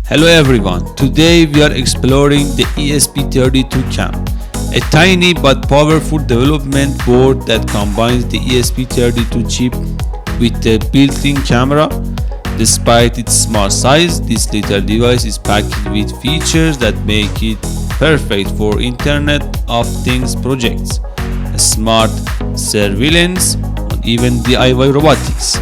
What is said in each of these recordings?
Hello everyone, today we are exploring the ESP32-Cam, a tiny but powerful development board that combines the ESP32 chip with the built-in camera. Despite its small size, this little device is packed with features that make it perfect for Internet of Things projects, smart surveillance, and even DIY robotics.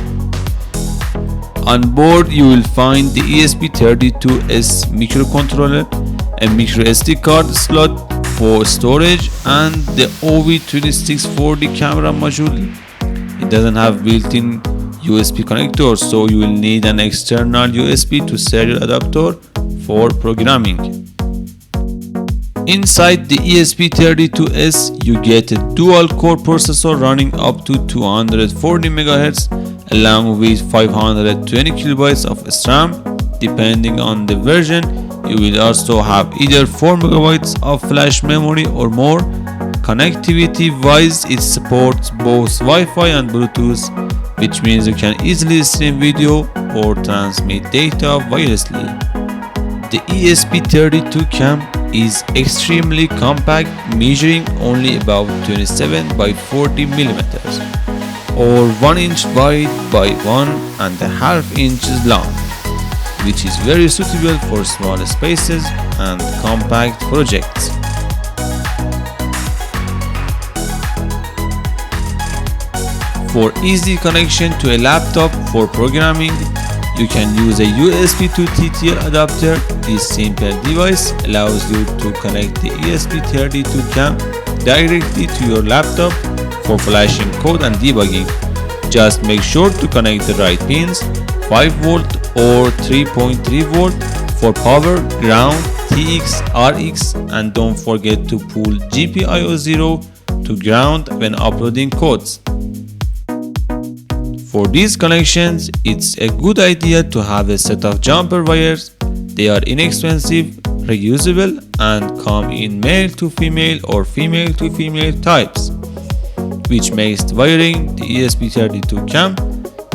On board you will find the ESP32S microcontroller, a micro SD card slot for storage, and the OV2640 camera module. It doesn't have built-in USB connector, so you will need an external USB to serial adapter for programming. Inside the ESP32S you get a dual-core processor running up to 240 MHz along with 520 KB of RAM. Depending on the version, you will also have either 4 MB of flash memory or more. Connectivity-wise, it supports both Wi-Fi and Bluetooth, which means you can easily stream video or transmit data wirelessly. The ESP32-Cam is extremely compact, measuring only about 27 by 40 millimeters, or 1 inch wide by 1.5 inches long, which is very suitable for small spaces and compact projects. For easy connection to a laptop for programming, you can use a USB-to-TTL adapter. This simple device allows you to connect the ESP32-Cam directly to your laptop for flashing code and debugging. Just make sure to connect the right pins, 5V or 3.3V for power, ground, TX, RX, and don't forget to pull GPIO0 to ground when uploading codes. For these connections, it's a good idea to have a set of jumper wires. They are inexpensive, reusable, and come in male to female or female to female types, which makes wiring the ESP32-Cam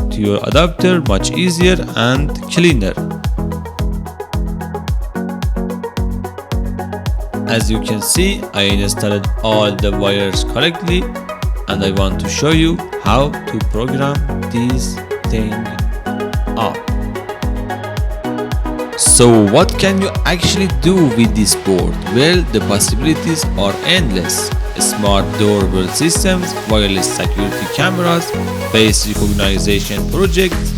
to your adapter much easier and cleaner. As you can see, I installed all the wires correctly, and I want to show you how to program this thing up. So what can you actually do with this board? Well, the possibilities are endless. Smart doorbell systems, wireless security cameras, face recognition projects,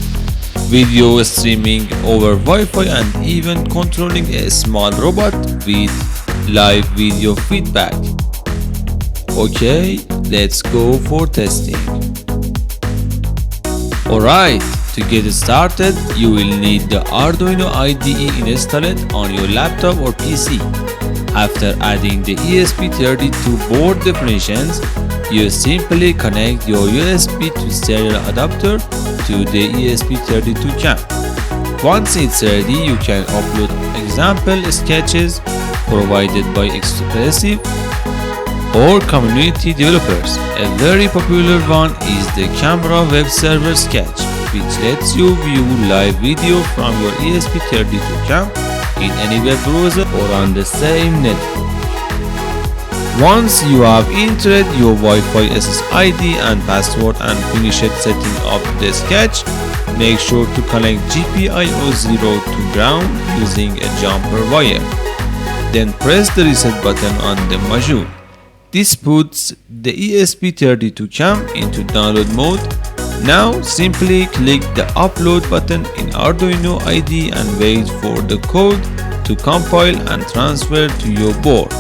video streaming over Wi-Fi, and even controlling a small robot with live video feedback. Okay, let's go for testing. Alright, to get started, you will need the Arduino IDE installed on your laptop or PC. After adding the ESP32 board definitions, you simply connect your USB to serial adapter to the ESP32-Cam. Once it's ready, you can upload example sketches provided by expressive or community developers. A very popular one is the Camera web server sketch, which lets you view live video from your ESP32-Cam in any web browser or on the same network. Once you have entered your Wi-Fi SSID and password and finished setting up the sketch, make sure to connect GPIO0 to ground using a jumper wire. Then press the reset button on the module. This puts the ESP32-Cam into download mode. Now simply click the upload button in Arduino IDE and wait for the code to compile and transfer to your board.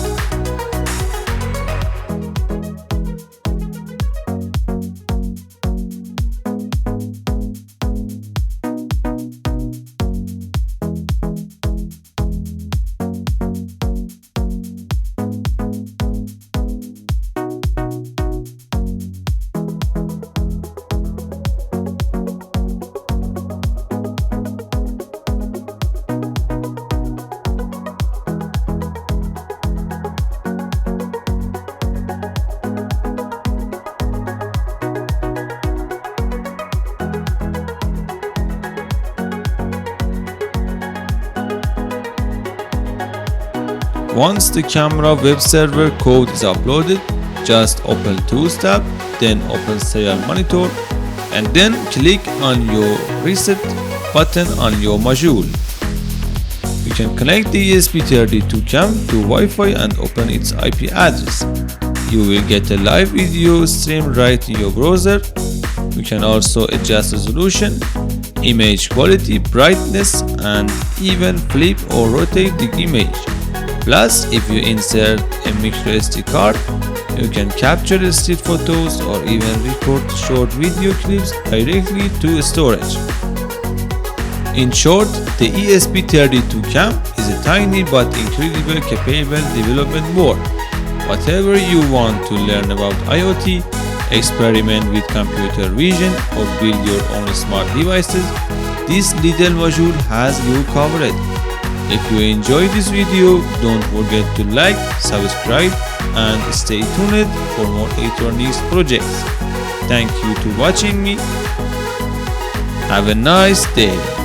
Once the camera web server code is uploaded, just open Tools tab, then open Serial Monitor, and then click on your Reset button on your module. You can connect the ESP32-Cam to Wi-Fi and open its IP address. You will get a live video stream right in your browser. You can also adjust resolution, image quality, brightness, and even flip or rotate the image. Plus, if you insert a microSD card, you can capture still photos or even record short video clips directly to storage. In short, the ESP32-Cam is a tiny but incredibly capable development board. Whatever you want to learn about IoT, experiment with computer vision, or build your own smart devices, this little module has you covered. If you enjoyed this video, don't forget to like, subscribe, and stay tuned for more electronics projects. Thank you to watching me. Have a nice day.